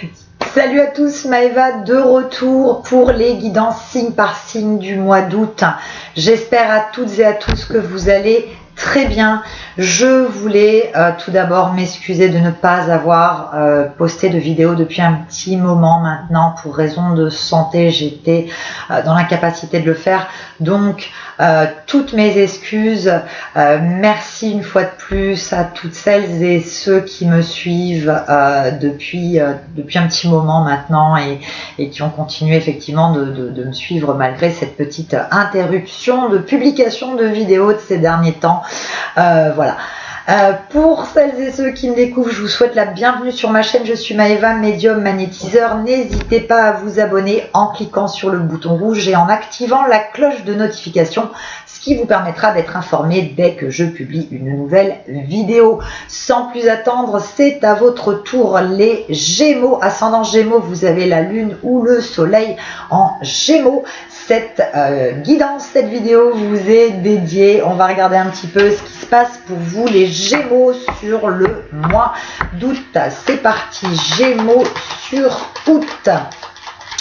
48. Salut à tous, Maëva de retour pour les guidances signe par signe du mois d'août. J'espère à toutes et à tous que vous allez très bien. Je voulais tout d'abord m'excuser de ne pas avoir posté de vidéo depuis un petit moment maintenant pour raison de santé. J'étais dans l'incapacité de le faire. Donc, toutes mes excuses. Merci une fois de plus à toutes celles et ceux qui me suivent depuis un petit moment maintenant et qui ont continué effectivement de me suivre malgré cette petite interruption de publication de vidéos de ces derniers temps. Voilà. Pour celles et ceux qui me découvrent, je vous souhaite la bienvenue sur ma chaîne. Je suis Maëva, médium magnétiseur. N'hésitez pas à vous abonner en cliquant sur le bouton rouge et en activant la cloche de notification, ce qui vous permettra d'être informé dès que je publie une nouvelle vidéo. Sans plus attendre, c'est à votre tour les Gémeaux. Ascendant Gémeaux, vous avez la Lune ou le Soleil en Gémeaux. Cette guidance, cette vidéo vous est dédiée. On va regarder un petit peu ce qui se passe pour vous les Gémeaux sur le mois d'août. C'est parti, Gémeaux sur août.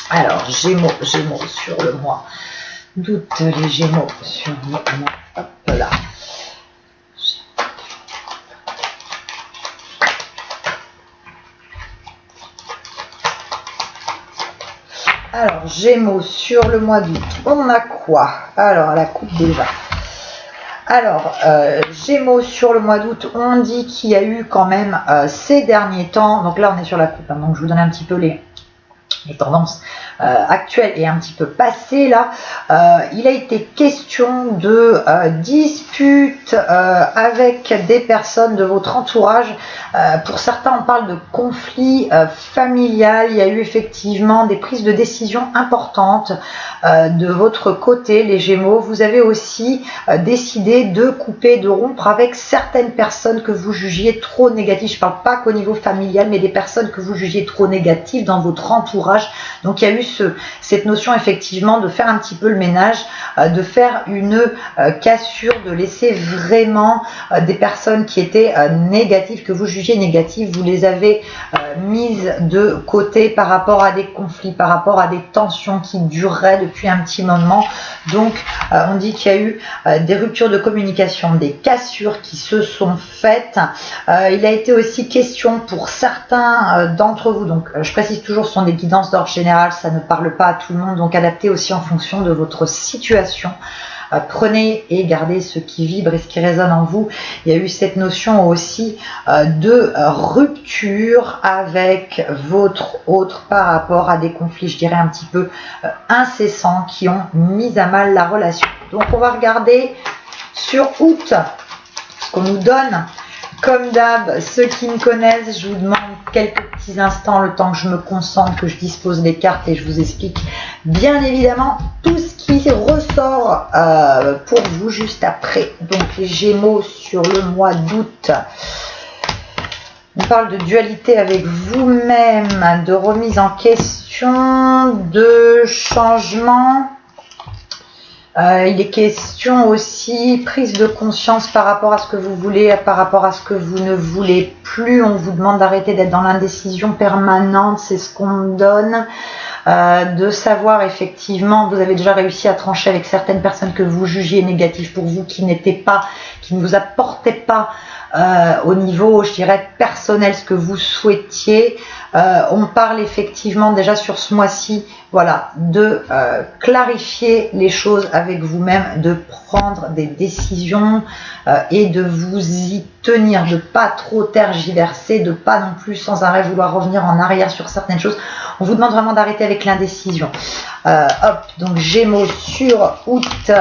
Alors, Gémeaux sur le mois d'août, les Gémeaux sur le mois. Hop là. Alors, Gémeaux sur le mois d'août, on a quoi? Alors, la coupe déjà. Alors, Gémeaux sur le mois d'août, on dit qu'il y a eu quand même ces derniers temps, donc là on est sur la coupe, hein, donc je vous donne un petit peu les tendances actuelles et un petit peu passées là. Il a été question de disputes avec des personnes de votre entourage. Pour certains, on parle de conflit familial. Il y a eu effectivement des prises de décision importantes de votre côté, les Gémeaux. Vous avez aussi décidé de couper, de rompre avec certaines personnes que vous jugiez trop négatives. Je ne parle pas qu'au niveau familial, mais des personnes que vous jugiez trop négatives dans votre entourage. Donc, il y a eu cette notion effectivement de faire un petit peu le ménage, de faire une cassure, de laisser vraiment des personnes qui étaient négatives, que vous jugiez négatives, vous les avez mises de côté par rapport à des conflits, par rapport à des tensions qui dureraient depuis un petit moment. Donc on dit qu'il y a eu des ruptures de communication, des cassures qui se sont faites. Il a été aussi question pour certains d'entre vous, donc je précise toujours, ce sont des guidances d'ordre général, ça ne parle pas à tout le monde, donc adaptez aussi en fonction de votre situation. Prenez et gardez ce qui vibre et ce qui résonne en vous. Il y a eu cette notion aussi de rupture avec votre autre par rapport à des conflits, je dirais un petit peu incessants, qui ont mis à mal la relation. Donc on va regarder sur août ce qu'on nous donne. Comme d'hab, ceux qui me connaissent, je vous demande quelques petits instants, le temps que je me concentre, que je dispose les cartes et je vous explique bien évidemment tout ce qui ressort pour vous juste après. Donc les Gémeaux sur le mois d'août. On parle de dualité avec vous-même, de remise en question, de changement. Il est question aussi prise de conscience par rapport à ce que vous voulez, par rapport à ce que vous ne voulez plus. On vous demande d'arrêter d'être dans l'indécision permanente, c'est ce qu'on donne. De savoir effectivement, vous avez déjà réussi à trancher avec certaines personnes que vous jugiez négatives pour vous, qui n'étaient pas, qui ne vous apportaient pas au niveau, je dirais, personnel, ce que vous souhaitiez. On parle effectivement déjà sur ce mois-ci, voilà, de clarifier les choses avec vous-même, de prendre des décisions et de vous y tenir, de pas trop tergiverser, de pas non plus sans arrêt vouloir revenir en arrière sur certaines choses. On vous demande vraiment d'arrêter avec l'indécision. Hop, donc Gémeaux sur août.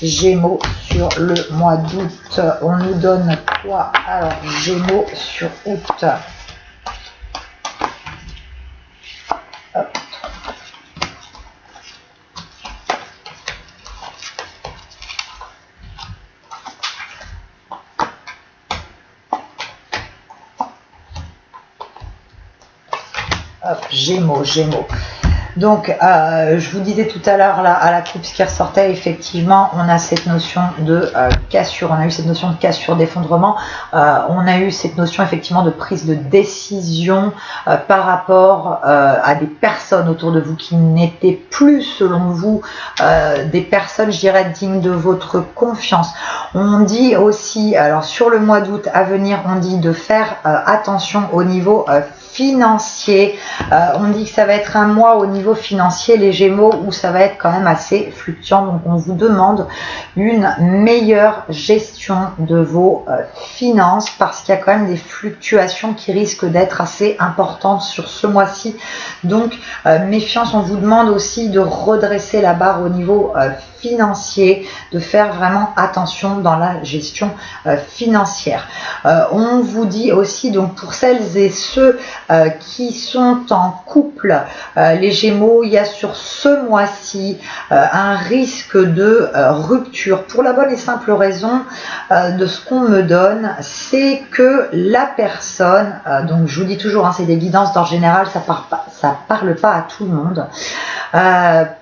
Gémeaux sur le mois d'août, on nous donne quoi? Alors, Gémeaux sur août. Hop. Hop, Gémeaux. Donc, je vous disais tout à l'heure, là, à la coupe, ce qui ressortait, effectivement, on a cette notion de cassure. On a eu cette notion de cassure, d'effondrement. On a eu cette notion, effectivement, de prise de décision par rapport à des personnes autour de vous qui n'étaient plus, selon vous, des personnes, je dirais, dignes de votre confiance. On dit aussi, alors sur le mois d'août à venir, on dit de faire attention au niveau financier. On dit que ça va être un mois au niveau financier, les Gémeaux, où ça va être quand même assez fluctuant. Donc on vous demande une meilleure gestion de vos finances, parce qu'il y a quand même des fluctuations qui risquent d'être assez importantes sur ce mois-ci. Donc méfiance, on vous demande aussi de redresser la barre au niveau financier, de faire vraiment attention dans la gestion financière. On vous dit aussi, donc pour celles et ceux qui sont en couple, les Gémeaux, il y a sur ce mois-ci un risque de rupture, pour la bonne et simple raison de ce qu'on me donne, c'est que la personne, donc je vous dis toujours, c'est des guidances d'ordre général, ça parle pas à tout le monde.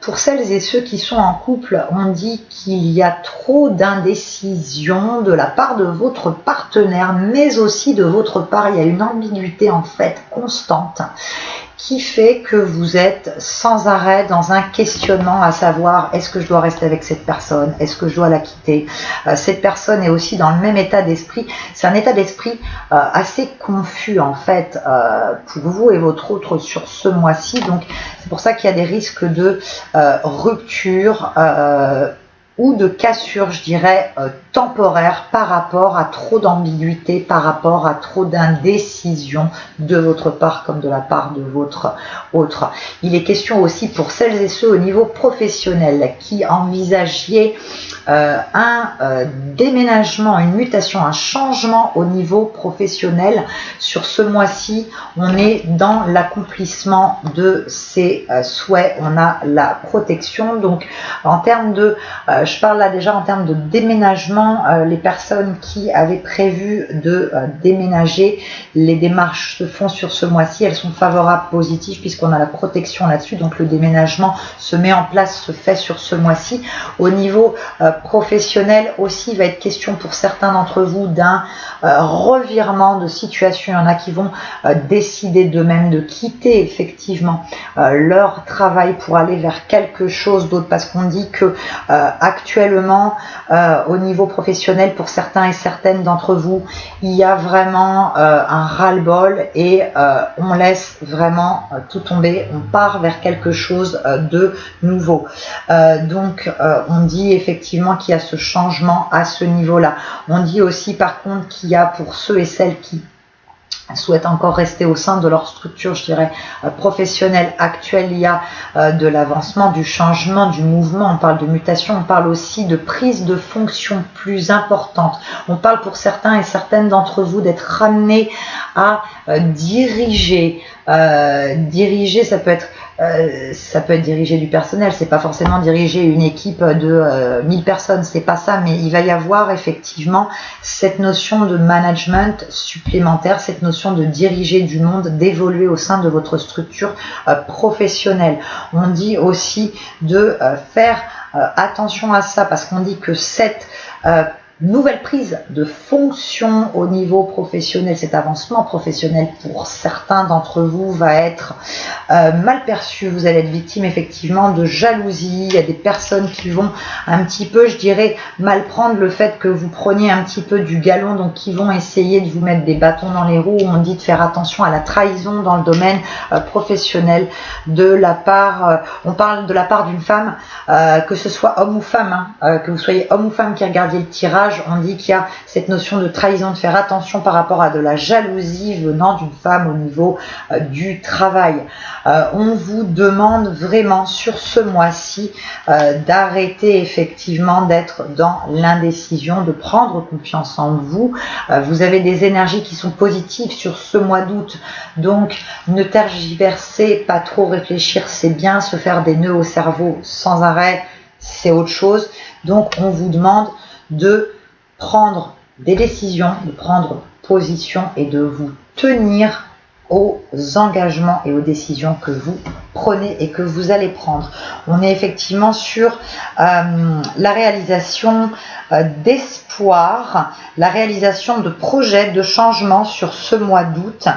Pour celles et ceux qui sont en couple, on dit qu'il y a trop d'indécision de la part de votre partenaire, mais aussi de votre part. Il y a une ambiguïté en fait constante qui fait que vous êtes sans arrêt dans un questionnement, à savoir, est-ce que je dois rester avec cette personne, est-ce que je dois la quitter. Cette personne est aussi dans le même état d'esprit. C'est un état d'esprit assez confus en fait pour vous et votre autre sur ce mois-ci. Donc c'est pour ça qu'il y a des risques de rupture ou de cassure, je dirais, temporaire par rapport à trop d'ambiguïté, par rapport à trop d'indécision de votre part comme de la part de votre autre. Il est question aussi pour celles et ceux au niveau professionnel qui envisagiez un déménagement, une mutation, un changement au niveau professionnel. Sur ce mois-ci, on est dans l'accomplissement de ces souhaits, on a la protection. Donc en termes de je parle là déjà en termes de déménagement, les personnes qui avaient prévu de déménager, les démarches se font sur ce mois-ci, elles sont favorables, positives, puisqu'on a la protection là-dessus, donc le déménagement se met en place, se fait sur ce mois-ci. Au niveau professionnel aussi, il va être question pour certains d'entre vous d'un revirement de situation. Il y en a qui vont décider d'eux-mêmes de quitter effectivement leur travail pour aller vers quelque chose d'autre, parce qu'on dit que actuellement au niveau professionnel, pour certains et certaines d'entre vous, il y a vraiment un ras-le-bol et on laisse vraiment tout tomber, on part vers quelque chose de nouveau. Donc on dit effectivement qu'il y a ce changement à ce niveau-là. On dit aussi par contre qu'il y a pour ceux et celles qui souhaitent encore rester au sein de leur structure, je dirais, professionnelle actuelle, il y a de l'avancement, du changement, du mouvement, on parle de mutation, on parle aussi de prise de fonction plus importante. On parle pour certains et certaines d'entre vous d'être ramenés à diriger. Diriger, ça peut être diriger du personnel, c'est pas forcément diriger une équipe de 1000 personnes, c'est pas ça, mais il va y avoir effectivement cette notion de management supplémentaire, cette notion de diriger du monde, d'évoluer au sein de votre structure professionnelle. On dit aussi de faire attention à ça, parce qu'on dit que cette nouvelle prise de fonction au niveau professionnel, cet avancement professionnel pour certains d'entre vous va être mal perçu. Vous allez être victime effectivement de jalousie. Il y a des personnes qui vont un petit peu, je dirais, mal prendre le fait que vous preniez un petit peu du galon, donc qui vont essayer de vous mettre des bâtons dans les roues. On dit de faire attention à la trahison dans le domaine professionnel de la part, on parle de la part d'une femme, que ce soit homme ou femme, que vous soyez homme ou femme qui regardiez le tirage. On dit qu'il y a cette notion de trahison, de faire attention par rapport à de la jalousie venant d'une femme au niveau du travail. On vous demande vraiment sur ce mois-ci d'arrêter effectivement d'être dans l'indécision, de prendre confiance en vous. Vous avez des énergies qui sont positives sur ce mois d'août, donc ne tergiversez pas trop, réfléchir c'est bien, se faire des nœuds au cerveau sans arrêt c'est autre chose. Donc on vous demande de prendre des décisions, de prendre position et de vous tenir aux engagements et aux décisions que vous prenez et que vous allez prendre. On est effectivement sur la réalisation d'espoir, la réalisation de projets, de changements sur ce mois d'août.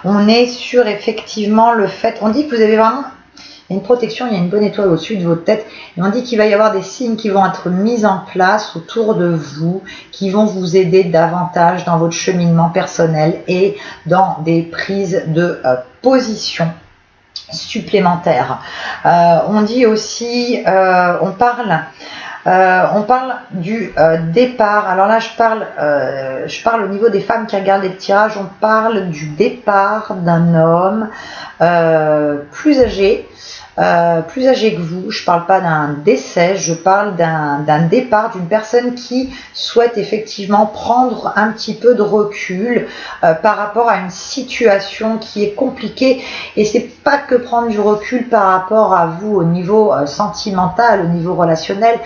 On est sur effectivement le fait, on dit que vous avez vraiment une protection, il y a une bonne étoile au-dessus de votre tête, et on dit qu'il va y avoir des signes qui vont être mis en place autour de vous, qui vont vous aider davantage dans votre cheminement personnel et dans des prises de position supplémentaires. On dit aussi, on parle du départ. Alors là, je parle au niveau des femmes qui regardent les tirages. On parle du départ d'un homme plus âgé que vous. Je parle pas d'un décès, je parle d'un départ d'une personne qui souhaite effectivement prendre un petit peu de recul par rapport à une situation qui est compliquée. Et c'est pas que prendre du recul par rapport à vous au niveau sentimental, au niveau relationnel.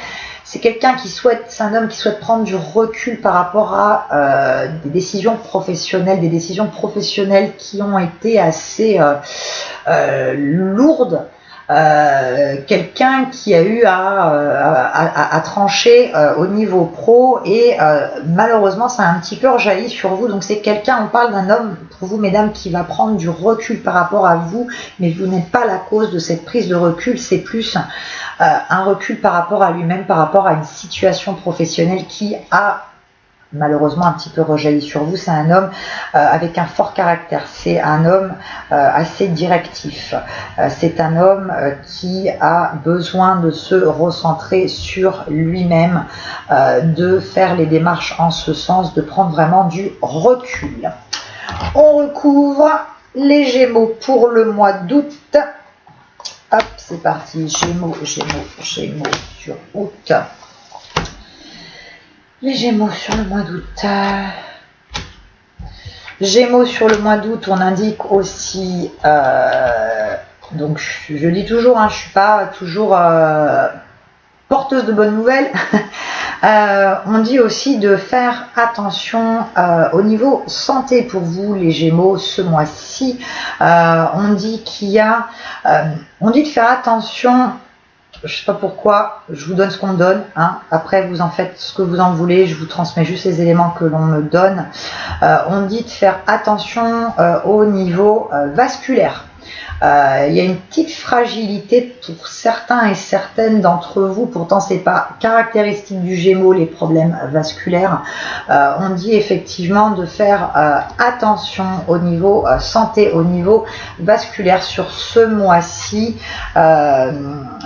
C'est quelqu'un qui souhaite, c'est un homme qui souhaite prendre du recul par rapport à des décisions professionnelles qui ont été assez lourdes. Quelqu'un qui a eu à trancher au niveau pro et malheureusement ça a un petit peu rejailli sur vous. Donc c'est quelqu'un, on parle d'un homme pour vous mesdames qui va prendre du recul par rapport à vous, mais vous n'êtes pas la cause de cette prise de recul, c'est plus un recul par rapport à lui-même, par rapport à une situation professionnelle qui a malheureusement un petit peu rejailli sur vous. C'est un homme avec un fort caractère, c'est un homme assez directif, c'est un homme qui a besoin de se recentrer sur lui-même, de faire les démarches en ce sens, de prendre vraiment du recul. On recouvre les Gémeaux pour le mois d'août. Hop, c'est parti, Gémeaux sur août. Les Gémeaux sur le mois d'août. Gémeaux sur le mois d'août, on indique aussi, donc je dis toujours, je suis pas toujours porteuse de bonnes nouvelles. On dit aussi de faire attention au niveau santé pour vous les Gémeaux ce mois-ci. On dit qu'il y a, on dit de faire attention. Je sais pas pourquoi, je vous donne ce qu'on me donne. Après, vous en faites ce que vous en voulez. Je vous transmets juste les éléments que l'on me donne. On dit de faire attention au niveau vasculaire. Il y a une petite fragilité pour certains et certaines d'entre vous. Pourtant, c'est pas caractéristique du Gémeaux, les problèmes vasculaires. On dit effectivement de faire attention au niveau santé, au niveau vasculaire sur ce mois-ci.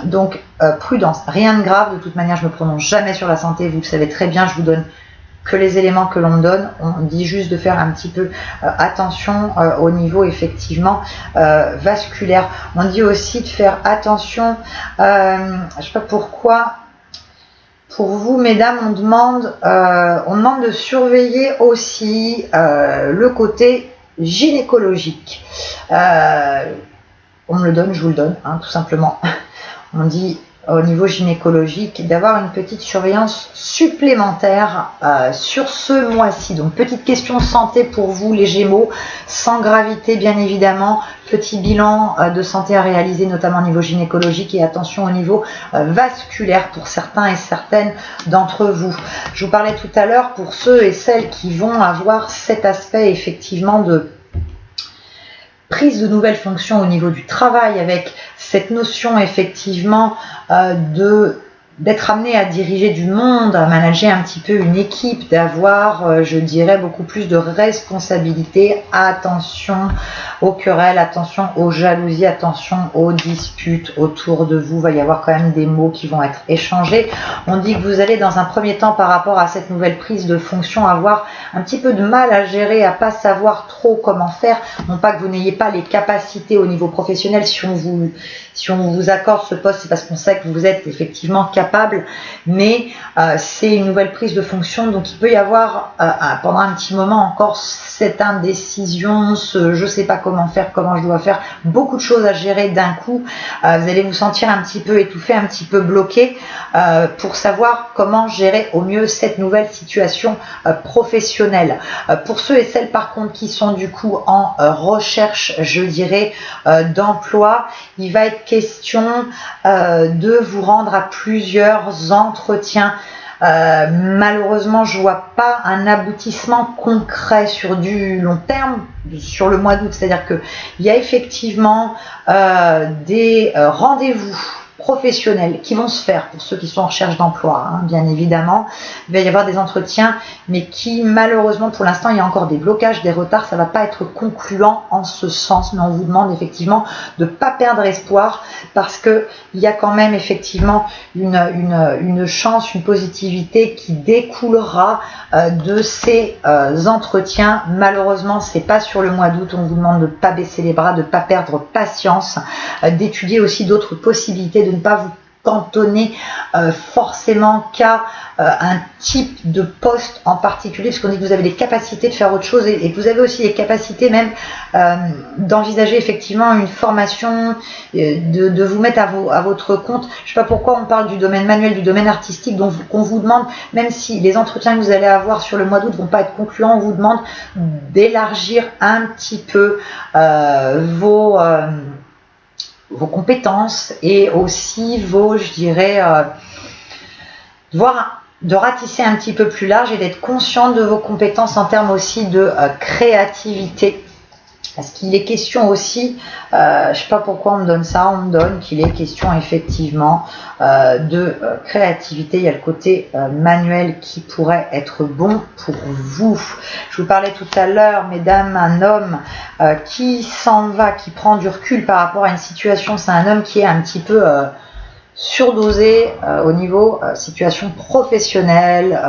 Donc, prudence, rien de grave. De toute manière, je me prononce jamais sur la santé. Vous le savez très bien, je vous donne que les éléments que l'on me donne. On dit juste de faire un petit peu attention au niveau effectivement vasculaire. On dit aussi de faire attention, je sais pas pourquoi, pour vous mesdames, on demande de surveiller aussi le côté gynécologique. On me le donne, je vous le donne, tout simplement. On dit au niveau gynécologique d'avoir une petite surveillance supplémentaire sur ce mois-ci. Donc petite question santé pour vous les Gémeaux, sans gravité bien évidemment, petit bilan de santé à réaliser notamment au niveau gynécologique et attention au niveau vasculaire pour certains et certaines d'entre vous. Je vous parlais tout à l'heure pour ceux et celles qui vont avoir cet aspect effectivement de prise de nouvelles fonctions au niveau du travail, avec cette notion effectivement d'être amené à diriger du monde, à manager un petit peu une équipe, d'avoir, je dirais, beaucoup plus de responsabilités. Attention aux querelles, attention aux jalousies, attention aux disputes autour de vous. Il va y avoir quand même des mots qui vont être échangés. On dit que vous allez dans un premier temps par rapport à cette nouvelle prise de fonction avoir un petit peu de mal à gérer, à pas savoir trop comment faire. Non pas que vous n'ayez pas les capacités au niveau professionnel. Si on vous accorde ce poste, c'est parce qu'on sait que vous êtes effectivement capable capable, mais c'est une nouvelle prise de fonction, donc il peut y avoir pendant un petit moment encore cette indécision, ce je sais pas comment faire, comment je dois faire, beaucoup de choses à gérer d'un coup. Vous allez vous sentir un petit peu étouffé, un petit peu bloqué pour savoir comment gérer au mieux cette nouvelle situation professionnelle. Pour ceux et celles par contre qui sont du coup en recherche, je dirais, d'emploi, il va être question de vous rendre à plusieurs entretiens. Malheureusement, je vois pas un aboutissement concret sur du long terme sur le mois d'août. C'est-à-dire que il y a effectivement des rendez-vous professionnels qui vont se faire pour ceux qui sont en recherche d'emploi, hein, bien évidemment. Il va y avoir des entretiens, mais qui malheureusement pour l'instant il y a encore des blocages, des retards, ça va pas être concluant en ce sens, mais on vous demande effectivement de pas perdre espoir parce que il y a quand même effectivement une chance, une positivité qui découlera de ces entretiens. Malheureusement c'est pas sur le mois d'août, on vous demande de pas baisser les bras, de pas perdre patience, d'étudier aussi d'autres possibilités, de ne pas vous cantonner forcément qu'à un type de poste en particulier, parce qu'on dit que vous avez des capacités de faire autre chose et que vous avez aussi les capacités même d'envisager effectivement une formation, de vous mettre à votre compte. Je ne sais pas pourquoi on parle du domaine manuel, du domaine artistique, donc qu'on vous demande, même si les entretiens que vous allez avoir sur le mois d'août ne vont pas être concluants, on vous demande d'élargir un petit peu vos compétences et aussi vos, je dirais, de ratisser un petit peu plus large et d'être conscient de vos compétences en termes aussi de créativité. Parce qu'il est question aussi, je ne sais pas pourquoi on me donne ça, on me donne qu'il est question effectivement de créativité. Il y a le côté manuel qui pourrait être bon pour vous. Je vous parlais tout à l'heure, mesdames, un homme qui s'en va, qui prend du recul par rapport à une situation. C'est un homme qui est un petit peu surdosé au niveau situation professionnelle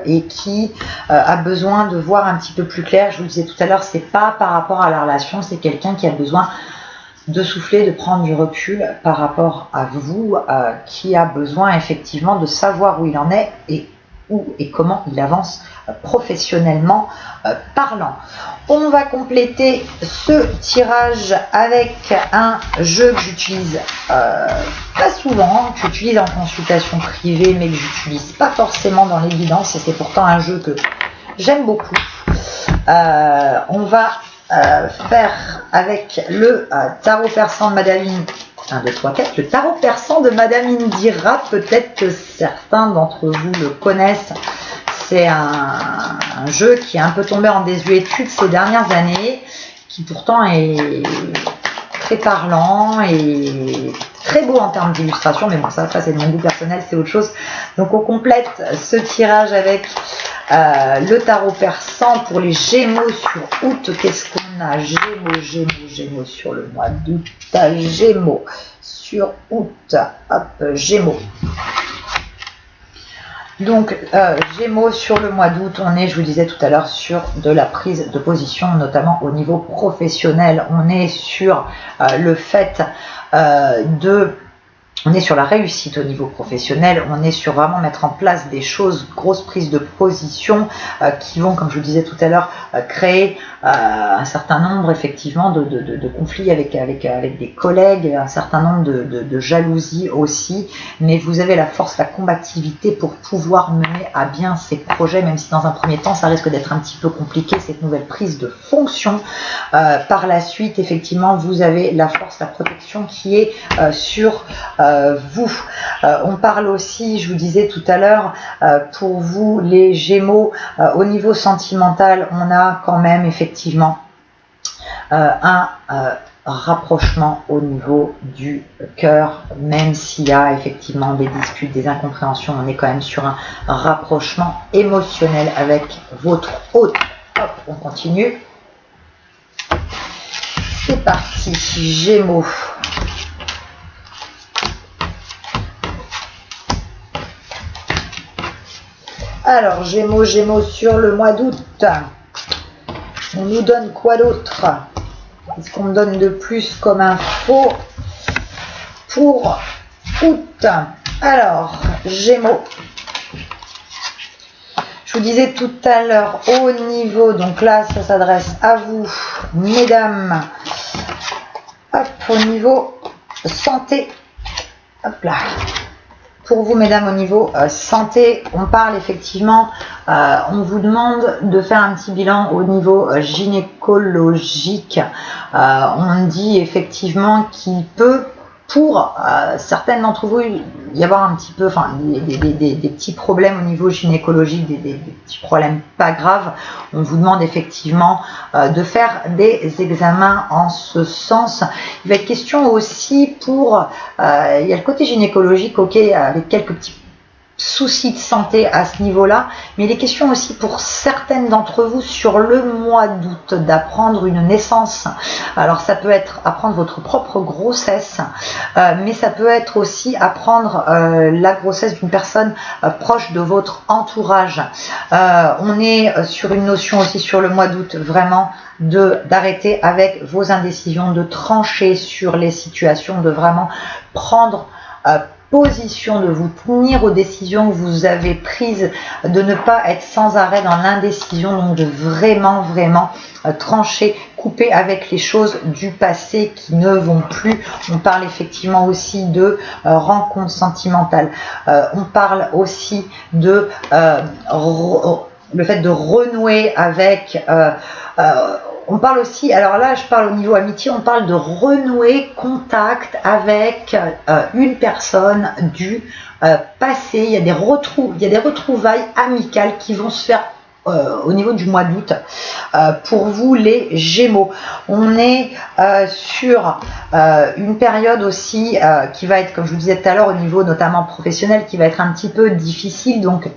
et qui a besoin de voir un petit peu plus clair. Je vous le disais tout à l'heure, c'est pas par rapport à la relation, c'est quelqu'un qui a besoin de souffler, de prendre du recul par rapport à vous, qui a besoin effectivement de savoir où il en est et où et comment il avance professionnellement parlant. On va compléter ce tirage avec un jeu que j'utilise pas souvent, que j'utilise en consultation privée, mais que j'utilise pas forcément dans l'évidence, et c'est pourtant un jeu que j'aime beaucoup. On va faire avec le tarot persan de Madame 1, 2, 3, 4, le tarot persan de Madame Indira. Peut-être que certains d'entre vous le connaissent. C'est un jeu qui est un peu tombé en désuétude ces dernières années, qui pourtant est très parlant et très beau en termes d'illustration, mais bon, ça c'est de mon goût personnel, c'est autre chose. Donc on complète ce tirage avec le tarot persan pour les Gémeaux sur août. Qu'est-ce qu'on a? Gémeaux sur le mois d'août. Gémeaux sur août. Hop, Gémeaux. Donc, Gémeaux sur le mois d'août, on est, je vous disais tout à l'heure, sur de la prise de position, notamment au niveau professionnel. On est sur le fait on est sur la réussite au niveau professionnel, on est sur vraiment mettre en place des choses, grosses prises de position qui vont, comme je vous le disais tout à l'heure, créer un certain nombre effectivement de conflits avec des collègues, un certain nombre de jalousies aussi, mais vous avez la force, la combativité pour pouvoir mener à bien ces projets, même si dans un premier temps ça risque d'être un petit peu compliqué, cette nouvelle prise de fonction. Par la suite, effectivement, vous avez la force, la protection qui est sur vous. On parle aussi, je vous disais tout à l'heure, pour vous les Gémeaux, au niveau sentimental, on a quand même effectivement un rapprochement au niveau du cœur, même s'il y a effectivement des disputes, des incompréhensions, on est quand même sur un rapprochement émotionnel avec votre hôte. Hop, on continue. C'est parti, Gémeaux. Alors, Gémeaux sur le mois d'août. On nous donne quoi d'autre? Qu'est-ce qu'on me donne de plus comme info pour août? Alors, Gémeaux. Je vous disais tout à l'heure au niveau, donc là ça s'adresse à vous mesdames, hop, au niveau santé, hop là, pour vous mesdames au niveau santé, on parle effectivement, on vous demande de faire un petit bilan au niveau gynécologique, on dit effectivement qu'il peut pour certaines d'entre vous y avoir un petit peu, enfin des petits problèmes au niveau gynécologique, des petits problèmes pas graves. On vous demande effectivement de faire des examens en ce sens. Il va être question aussi pour, il y a le côté gynécologique, ok, avec quelques petits soucis de santé à ce niveau-là, mais il est question aussi pour certaines d'entre vous sur le mois d'août d'apprendre une naissance. Alors ça peut être apprendre votre propre grossesse, mais ça peut être aussi apprendre la grossesse d'une personne proche de votre entourage. On est sur une notion aussi sur le mois d'août vraiment d'arrêter avec vos indécisions, de trancher sur les situations, de vraiment prendre position, de vous tenir aux décisions que vous avez prises, de ne pas être sans arrêt dans l'indécision, donc de vraiment trancher, couper avec les choses du passé qui ne vont plus. On parle effectivement aussi de rencontres sentimentales, on parle aussi de le fait de renouer avec on parle aussi, alors là je parle au niveau amitié, on parle de renouer contact avec une personne du passé. Il y a des retrouvailles amicales qui vont se faire au niveau du mois d'août pour vous les Gémeaux. On est sur une période aussi qui va être, comme je vous disais tout à l'heure, au niveau notamment professionnel, qui va être un petit peu difficile, donc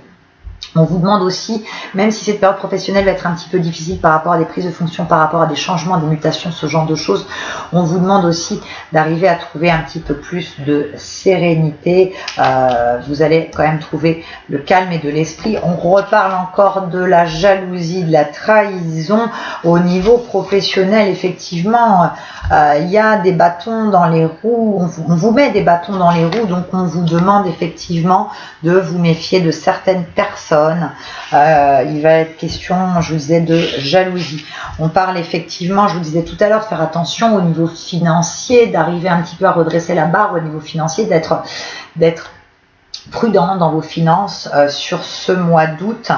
on vous demande aussi, même si cette période professionnelle va être un petit peu difficile par rapport à des prises de fonction, par rapport à des changements, des mutations, ce genre de choses, on vous demande aussi d'arriver à trouver un petit peu plus de sérénité. Vous allez quand même trouver le calme et de l'esprit. On reparle encore de la jalousie, de la trahison au niveau professionnel. Effectivement, il y a des bâtons dans les roues, on vous met des bâtons dans les roues, donc on vous demande effectivement de vous méfier de certaines personnes. Il va être question, je vous disais, de jalousie. On parle effectivement, je vous disais tout à l'heure, de faire attention au niveau financier, d'arriver un petit peu à redresser la barre au niveau financier, d'être prudent dans vos finances sur ce mois d'août.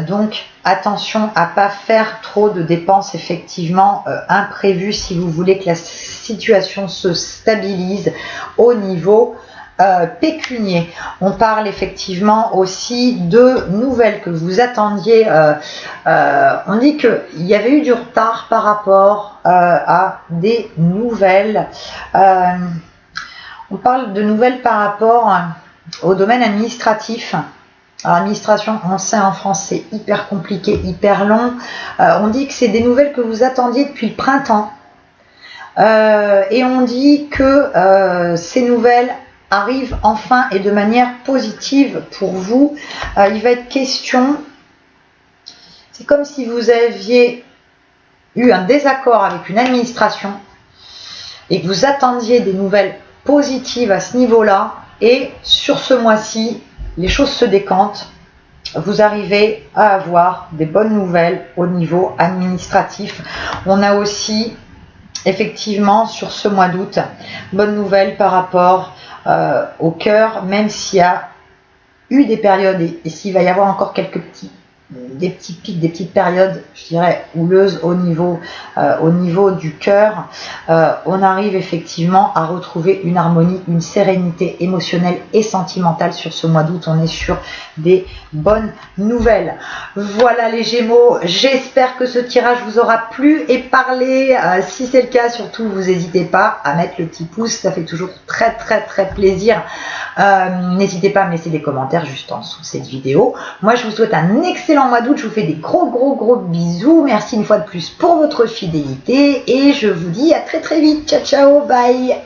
Donc attention à pas faire trop de dépenses effectivement imprévues si vous voulez que la situation se stabilise au niveau pécunier. On parle effectivement aussi de nouvelles que vous attendiez. On dit qu'il y avait eu du retard par rapport à des nouvelles. On parle de nouvelles par rapport au domaine administratif. Alors, administration, on sait en France, c'est hyper compliqué, hyper long. On dit que c'est des nouvelles que vous attendiez depuis le printemps. Et on dit que ces nouvelles arrive enfin et de manière positive pour vous. Il va être question, c'est comme si vous aviez eu un désaccord avec une administration et que vous attendiez des nouvelles positives à ce niveau-là, et sur ce mois-ci, les choses se décantent. Vous arrivez à avoir des bonnes nouvelles au niveau administratif. On a aussi effectivement sur ce mois d'août, bonne nouvelle par rapport au cœur, même s'il y a eu des périodes et s'il va y avoir encore des petits pics, des petites périodes, je dirais, houleuses au niveau du cœur, on arrive effectivement à retrouver une harmonie, une sérénité émotionnelle et sentimentale sur ce mois d'août. On est sur des bonnes nouvelles. Voilà les Gémeaux, j'espère que ce tirage vous aura plu et parlé. Si c'est le cas, surtout, vous n'hésitez pas à mettre le petit pouce, ça fait toujours très plaisir. N'hésitez pas à me laisser des commentaires juste en dessous de cette vidéo. Moi, je vous souhaite un excellent mois d'août. Je vous fais des gros bisous. Merci une fois de plus pour votre fidélité et je vous dis à très vite. Ciao, bye.